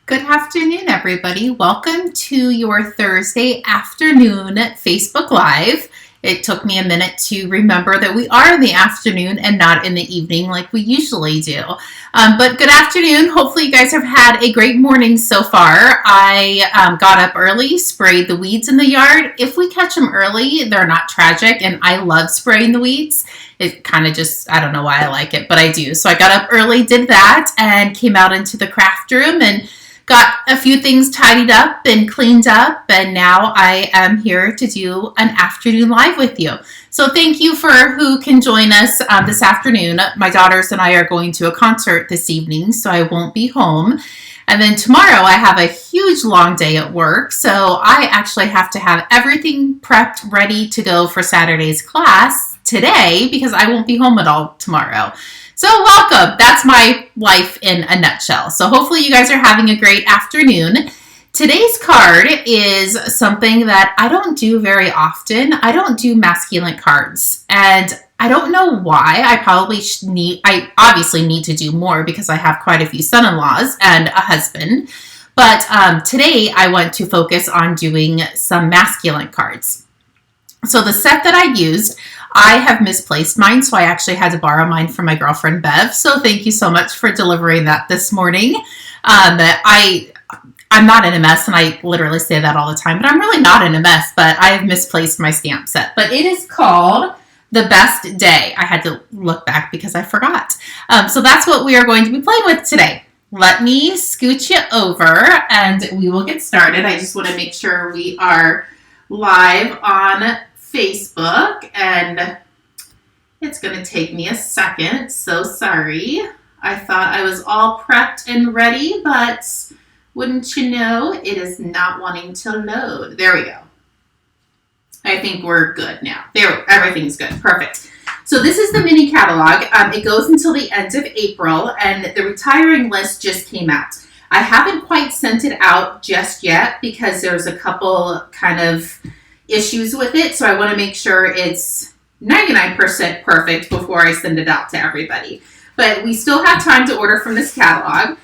Good afternoon, everybody. Welcome to your Thursday afternoon Facebook Live. It took me a minute to remember that we are in the afternoon and not in the evening like we usually do. But good afternoon. Hopefully you guys have had a great morning so far. I got up early, sprayed the weeds in the yard. If we catch them early, they're not tragic, and I love spraying the weeds. It kind of just, I don't know why I like it, but I do. So I got up early, did that, and came out into the craft room and got a few things tidied up and cleaned up, and now I am here to do an afternoon live with you. So thank you for who can join us this afternoon. My daughters and I are going to a concert this evening, so I won't be home. And then tomorrow I have a huge long day at work, so I actually have to have everything prepped, ready to go for Saturday's class today because I won't be home at all tomorrow. So welcome. That's my life in a nutshell. So hopefully you guys are having a great afternoon. Today's card is something that I don't do very often. I don't do masculine cards, and I don't know why. I obviously need to do more because I have quite a few son-in-laws and a husband. But today I want to focus on doing some masculine cards. So the set that I used, I have misplaced mine, so I actually had to borrow mine from my girlfriend, Bev. So thank you so much for delivering that this morning. I'm not in a mess, and I literally say that all the time, but I'm really not in a mess, but I have misplaced my stamp set. But it is called The Best Day. I had to look back because I forgot. So that's what we are going to be playing with today. Let me scooch you over, and we will get started. I just want to make sure we are live on Facebook, and it's going to take me a second. So sorry. I thought I was all prepped and ready, but wouldn't you know, it is not wanting to load. There we go. I think we're good now. There, everything's good. Perfect. So this is the mini catalog. It goes until the end of April, and the retiring list just came out. I haven't quite sent it out just yet because there's a couple kind of issues with it, so I want to make sure it's 99% perfect before I send it out to everybody. But we still have time to order from this catalog.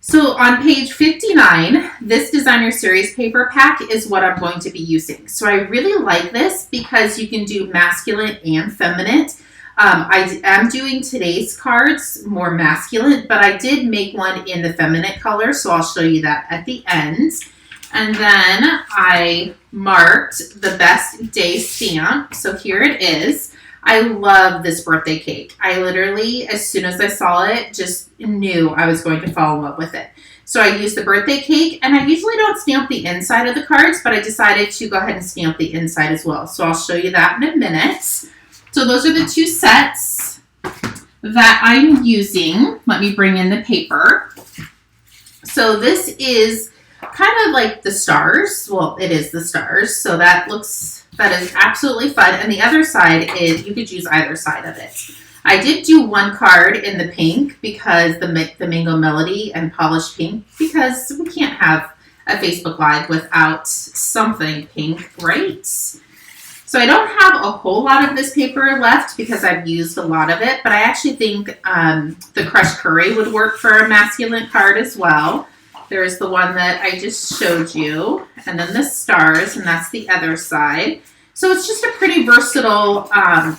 So on page 59, this designer series paper pack is what I'm going to be using. So I really like this because you can do masculine and feminine. I am doing today's cards more masculine, but I did make one in the feminine color, so I'll show you that at the end. And then I marked the best day stamp. So here it is. I love this birthday cake. I literally, as soon as I saw it, just knew I was going to fall in love with it. So I used the birthday cake, and I usually don't stamp the inside of the cards, but I decided to go ahead and stamp the inside as well. So I'll show you that in a minute. So those are the two sets that I'm using. Let me bring in the paper. So this is kind of like the stars. Well, it is the stars. So that is absolutely fun. And the other side is, you could use either side of it. I did do one card in the pink because the Mango Melody and Polished Pink, because we can't have a Facebook Live without something pink, right? So I don't have a whole lot of this paper left because I've used a lot of it, but I actually think the Crushed Curry would work for a masculine card as well. There's the one that I just showed you, and then the stars, and that's the other side. So it's just a pretty versatile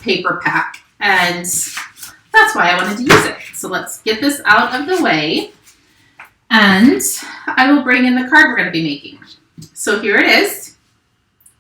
paper pack, and that's why I wanted to use it. So let's get this out of the way, and I will bring in the card we're going to be making. So here it is.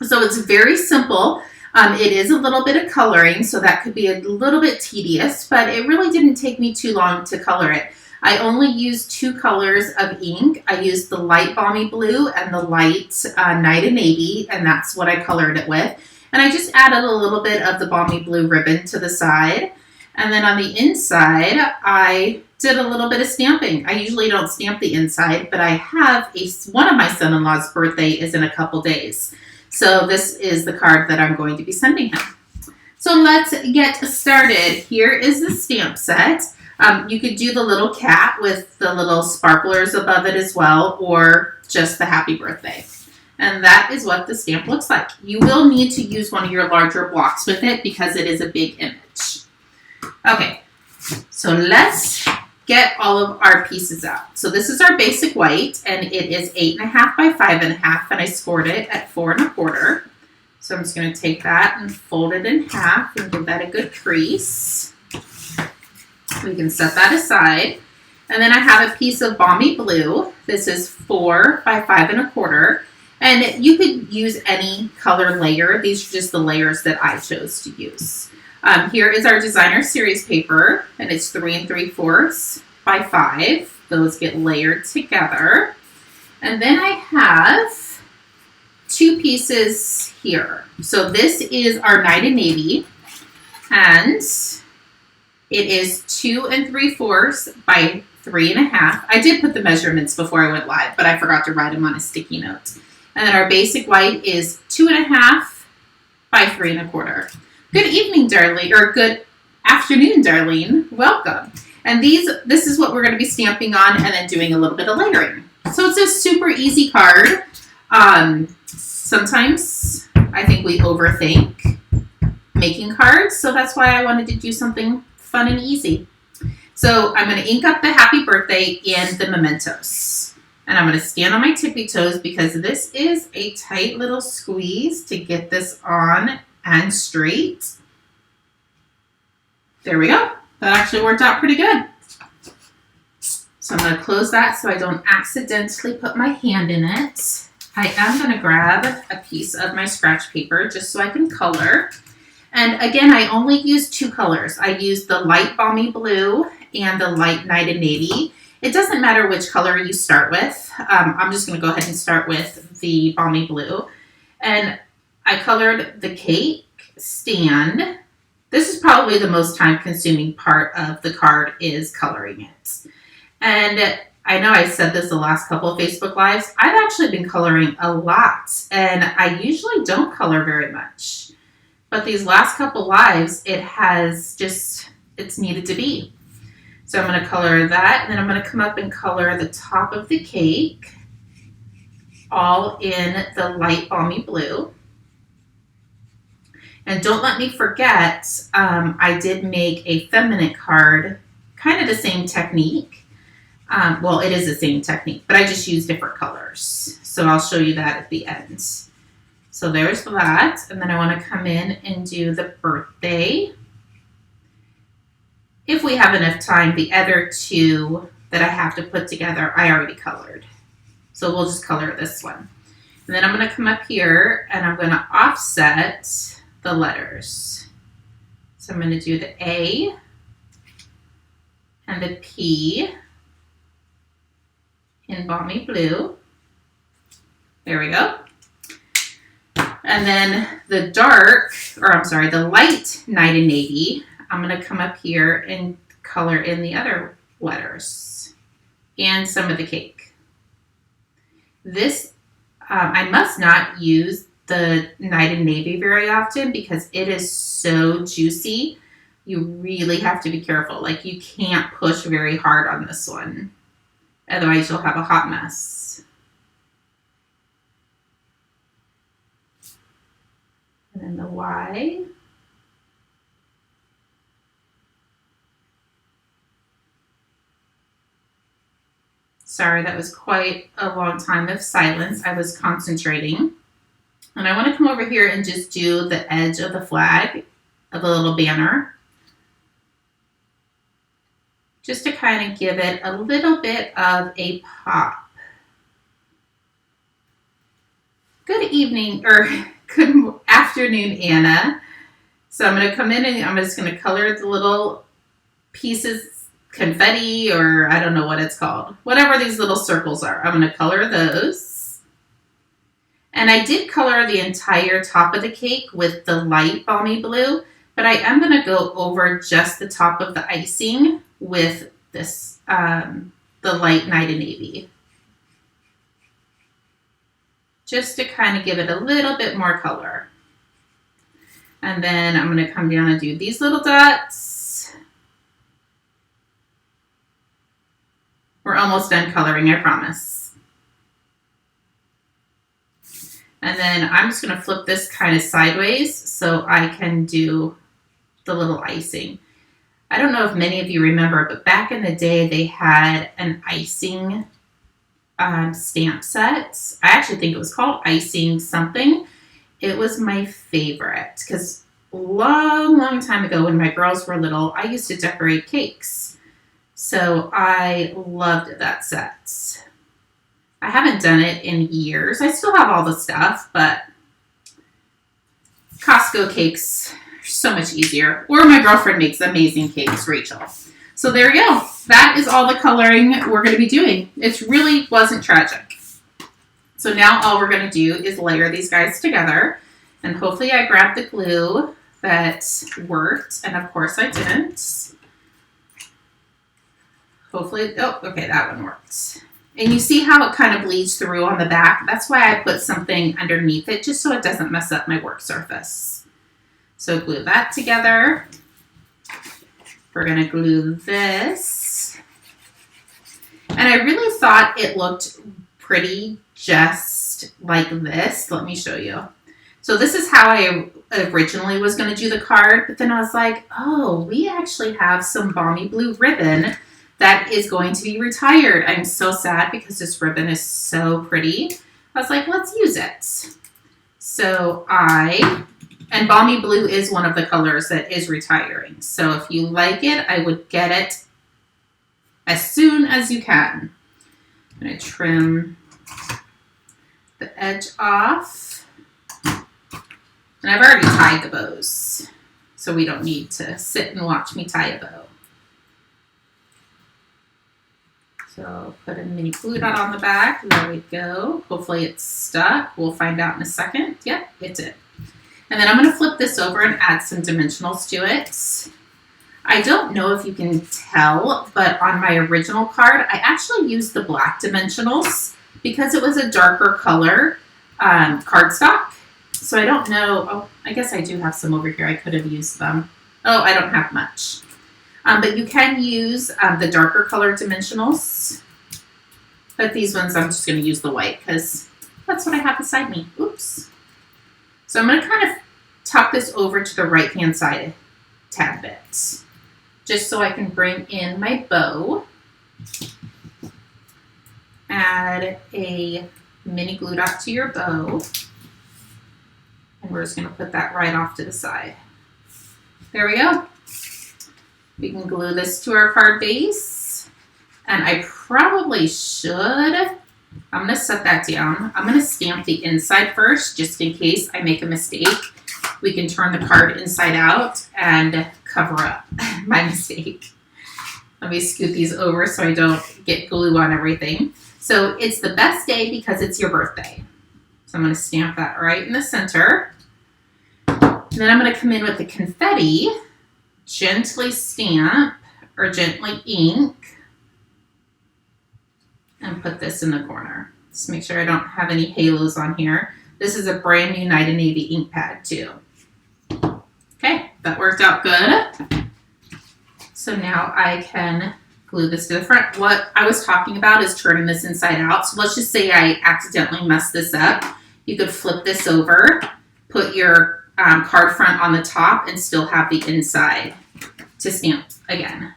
So it's very simple. It is a little bit of coloring, so that could be a little bit tedious, but it really didn't take me too long to color it. I only used two colors of ink. I used the light Balmy Blue and the light Night and Navy, and that's what I colored it with. And I just added a little bit of the Balmy Blue ribbon to the side. And then on the inside, I did a little bit of stamping. I usually don't stamp the inside, but I have one of my son-in-law's birthday is in a couple days. So this is the card that I'm going to be sending him. So let's get started. Here is the stamp set. You could do the little cat with the little sparklers above it as well, or just the happy birthday. And that is what the stamp looks like. You will need to use one of your larger blocks with it because it is a big image. Okay, so let's get all of our pieces out. So this is our basic white, and it is 8.5 by 5.5, and I scored it at 4.25. So I'm just going to take that and fold it in half and give that a good crease. We can set that aside. And then I have a piece of Balmy Blue. This is 4 by 5.25. And you could use any color layer. These are just the layers that I chose to use. Here is our designer series paper, and it's 3 3/4 by 5. Those get layered together. And then I have 2 pieces here. So this is our Night and Navy, and it is 2 3/4 by 3.5. I did put the measurements before I went live, but I forgot to write them on a sticky note. And then our basic white is 2.5 by 3.25. Good evening, Darlene, or good afternoon, Darlene. Welcome. And this is what we're going to be stamping on and then doing a little bit of layering. So it's a super easy card. Sometimes I think we overthink making cards, so that's why I wanted to do something fun and easy. So I'm going to ink up the happy birthday and the mementos. And I'm going to stand on my tippy toes because this is a tight little squeeze to get this on and straight. There we go. That actually worked out pretty good. So I'm going to close that so I don't accidentally put my hand in it. I am going to grab a piece of my scratch paper just so I can color. And again, I only use 2 colors. I use the light Balmy Blue and the light Night and Navy. It doesn't matter which color you start with. I'm just going to go ahead and start with the Balmy Blue. And I colored the cake stand. This is probably the most time-consuming part of the card, is coloring it. And I know I said this the last couple of Facebook Lives. I've actually been coloring a lot, and I usually don't color very much. But these last couple lives, it's needed to be. So I'm going to color that, and then I'm going to come up and color the top of the cake, all in the light Balmy Blue. And don't let me forget, I did make a feminine card, kind of the same technique. Well, it is the same technique, but I just use different colors. So I'll show you that at the end. So there's that. And then I want to come in and do the birthday. If we have enough time, the other 2 that I have to put together, I already colored. So we'll just color this one. And then I'm going to come up here and I'm going to offset the letters. So I'm going to do the A and the P in Balmy Blue. There we go. And then the the light Night and Navy, I'm going to come up here and color in the other letters and some of the cake. This, I must not use the Night and Navy very often because it is so juicy. You really have to be careful. Like, you can't push very hard on this one. Otherwise, you'll have a hot mess. And then the Y. Sorry, that was quite a long time of silence. I was concentrating. And I want to come over here and just do the edge of the flag, of the little banner. Just to kind of give it a little bit of a pop. Good evening, or good afternoon, Anna. So I'm going to come in and I'm just going to color the little pieces, confetti, or I don't know what it's called. Whatever these little circles are, I'm going to color those. And I did color the entire top of the cake with the light Balmy Blue, but I am going to go over just the top of the icing with this, the light Night and Navy. Just to kind of give it a little bit more color. And then I'm going to come down and do these little dots. We're almost done coloring, I promise. And then I'm just going to flip this kind of sideways so I can do the little icing. I don't know if many of you remember, but back in the day, they had an icing stamp set. I actually think it was called icing something. It was my favorite because long time ago when my girls were little, I used to decorate cakes. So I loved that set. I haven't done it in years. I still have all the stuff, but Costco cakes are so much easier. Or my girlfriend makes amazing cakes, Rachel. So there you go. That is all the coloring we're going to be doing. It really wasn't tragic. So now all we're going to do is layer these guys together. And hopefully I grabbed the glue that worked. And of course I didn't. Hopefully, oh, okay, that one worked. And you see how it kind of bleeds through on the back? That's why I put something underneath it, just so it doesn't mess up my work surface. So glue that together. We're going to glue this. And I really thought it looked pretty just like this. Let me show you. So this is how I originally was going to do the card, but then I was like, oh, we actually have some balmy blue ribbon that is going to be retired. I'm so sad because this ribbon is so pretty. I was like, let's use it. So and balmy blue is one of the colors that is retiring. So if you like it, I would get it as soon as you can. I'm going to trim the edge off. And I've already tied the bows, so we don't need to sit and watch me tie a bow. So put a mini glue dot on the back. There we go. Hopefully it's stuck. We'll find out in a second. Yep, it did. And then I'm going to flip this over and add some dimensionals to it. I don't know if you can tell, but on my original card, I actually used the black dimensionals because it was a darker color cardstock. So I don't know. Oh, I guess I do have some over here. I could have used them. Oh, I don't have much. But you can use the darker color dimensionals. But these ones, I'm just going to use the white because that's what I have beside me. Oops. So I'm going to kind of tuck this over to the right-hand side a tad bit, just so I can bring in my bow. Add a mini glue dot to your bow. And we're just going to put that right off to the side. There we go. We can glue this to our card base. And I probably should. I'm going to set that down. I'm going to stamp the inside first, just in case I make a mistake. We can turn the card inside out and cover up my mistake. Let me scoot these over so I don't get glue on everything. So it's the best day because it's your birthday. So I'm going to stamp that right in the center. And then I'm going to come in with the confetti, gently stamp or gently ink, and put this in the corner. Just make sure I don't have any halos on here. This is a brand new Night and Navy ink pad too. Okay, that worked out good. So now I can glue this to the front. What I was talking about is turning this inside out. So let's just say I accidentally messed this up. You could flip this over, put your card front on the top, and still have the inside to stamp again.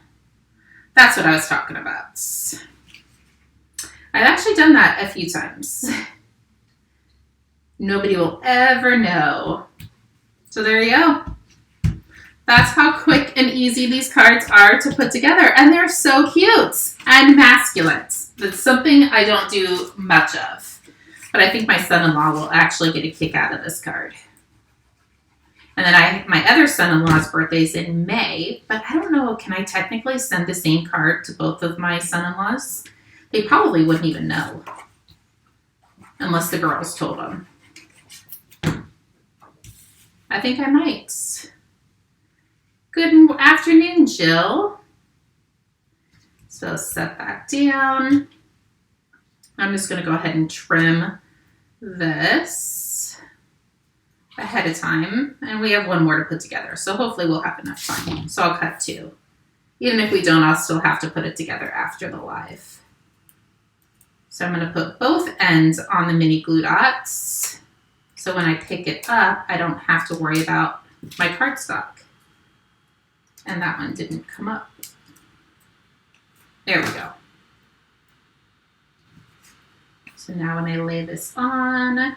That's what I was talking about. I've actually done that a few times. Nobody will ever know. So there you go. That's how quick and easy these cards are to put together. And they're so cute and masculine. That's something I don't do much of. But I think my son-in-law will actually get a kick out of this card. And then my other son-in-law's birthday is in May. But I don't know, can I technically send the same card to both of my son-in-laws? They probably wouldn't even know. Unless the girls told them. I think I might. Good afternoon, Jill. So set that down. I'm just going to go ahead and trim this ahead of time. And we have one more to put together. So hopefully we'll have enough time. So I'll cut two. Even if we don't, I'll still have to put it together after the live. So I'm going to put both ends on the mini glue dots. So when I pick it up, I don't have to worry about my cardstock. And that one didn't come up. There we go. So now when I lay this on,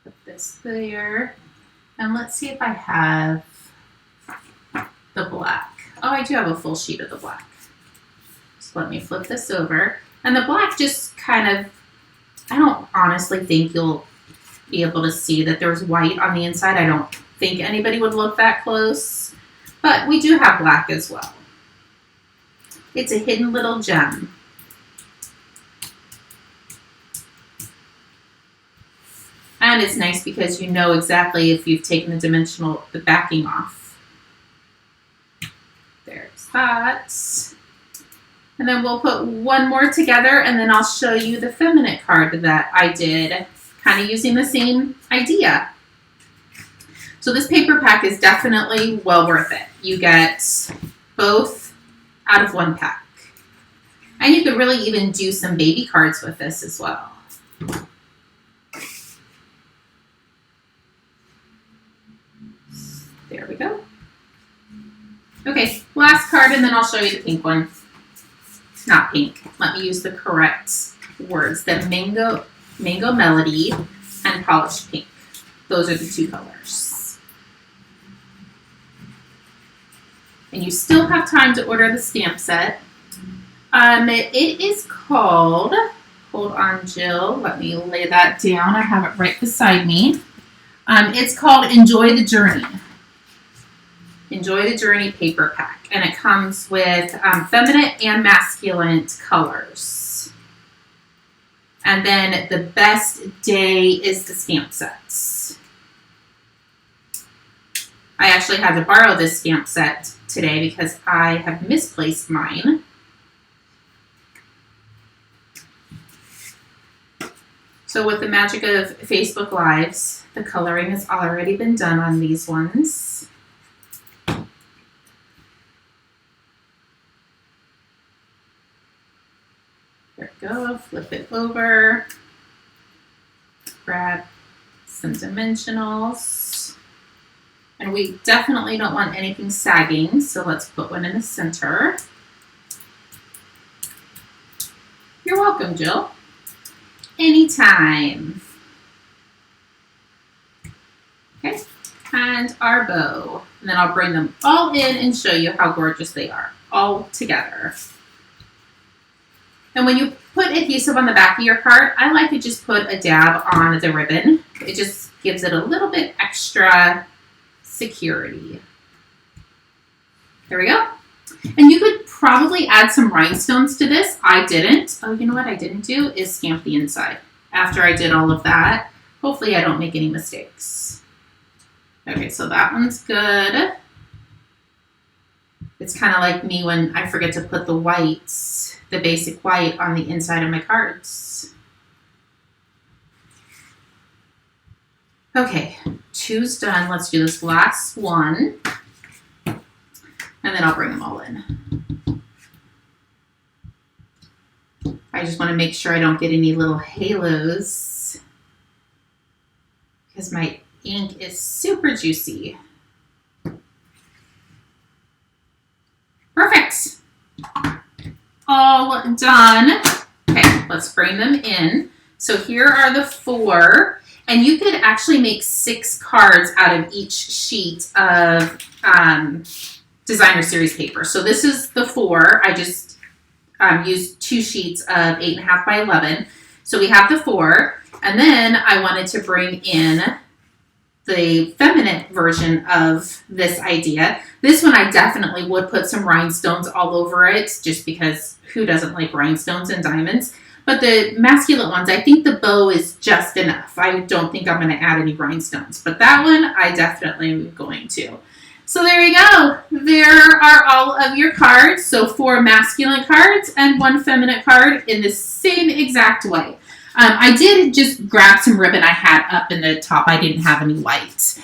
put this there. And let's see if I have the black. Oh, I do have a full sheet of the black. So let me flip this over. And the black just kind of, I don't honestly think you'll be able to see that there's white on the inside. I don't think anybody would look that close. But we do have black as well. It's a hidden little gem. And it's nice because you know exactly if you've taken the backing off. There's that. And then we'll put one more together and then I'll show you the feminine card that I did, kind of using the same idea. So this paper pack is definitely well worth it. You get both out of one pack. And you could really even do some baby cards with this as well. There we go. Okay, last card and then I'll show you the pink one. Not pink. Let me use the correct words. The Mango Melody and Polished Pink. Those are the two colors. And you still have time to order the stamp set. It is called, hold on Jill, let me lay that down. I have it right beside me. It's called Enjoy the Journey. Enjoy the Journey paper pack. And it comes with feminine and masculine colors. And then the best day is the stamp sets. I actually had to borrow this stamp set today because I have misplaced mine. So with the magic of Facebook Lives, the coloring has already been done on these ones. There we go, flip it over, grab some dimensionals. And we definitely don't want anything sagging, so let's put one in the center. You're welcome, Jill. Anytime. Okay, and our bow. And then I'll bring them all in and show you how gorgeous they are, all together. And when you put adhesive on the back of your card, I like to just put a dab on the ribbon. It just gives it a little bit extra security. There we go. And you could probably add some rhinestones to this. I didn't. Oh, you know what I didn't do is stamp the inside. After I did all of that, hopefully I don't make any mistakes. Okay, so that one's good. It's kind of like me when I forget to put the whites, the basic white on the inside of my cards. Okay, two's done. Let's do this last one. And then I'll bring them all in. I just want to make sure I don't get any little halos because my ink is super juicy. Perfect. All done. Okay, let's bring them in. So here are the 4. And you could actually make 6 cards out of each sheet of designer series paper. So this is the 4. I just used 2 sheets of 8.5 by 11. So we have the 4. And then I wanted to bring in the feminine version of this idea. This one I definitely would put some rhinestones all over it just because who doesn't like rhinestones and diamonds? But the masculine ones, I think the bow is just enough. I don't think I'm going to add any rhinestones. But that one, I definitely am going to. So there you go. There are all of your cards. So 4 masculine cards and 1 feminine card in the same exact way. I did just grab some ribbon I had up in the top. I didn't have any white.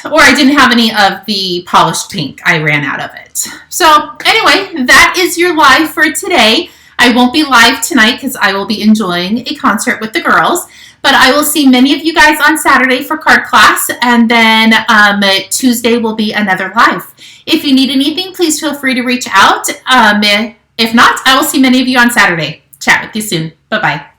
Or I didn't have any of the polished pink. I ran out of it. So anyway, that is your live for today. I I won't be live tonight because I will be enjoying a concert with the girls. But I will see many of you guys on Saturday for card class, and then Tuesday will be another live. If you need anything, please feel free to reach out. If not, I will see many of you on Saturday. Chat with you soon. Bye-bye.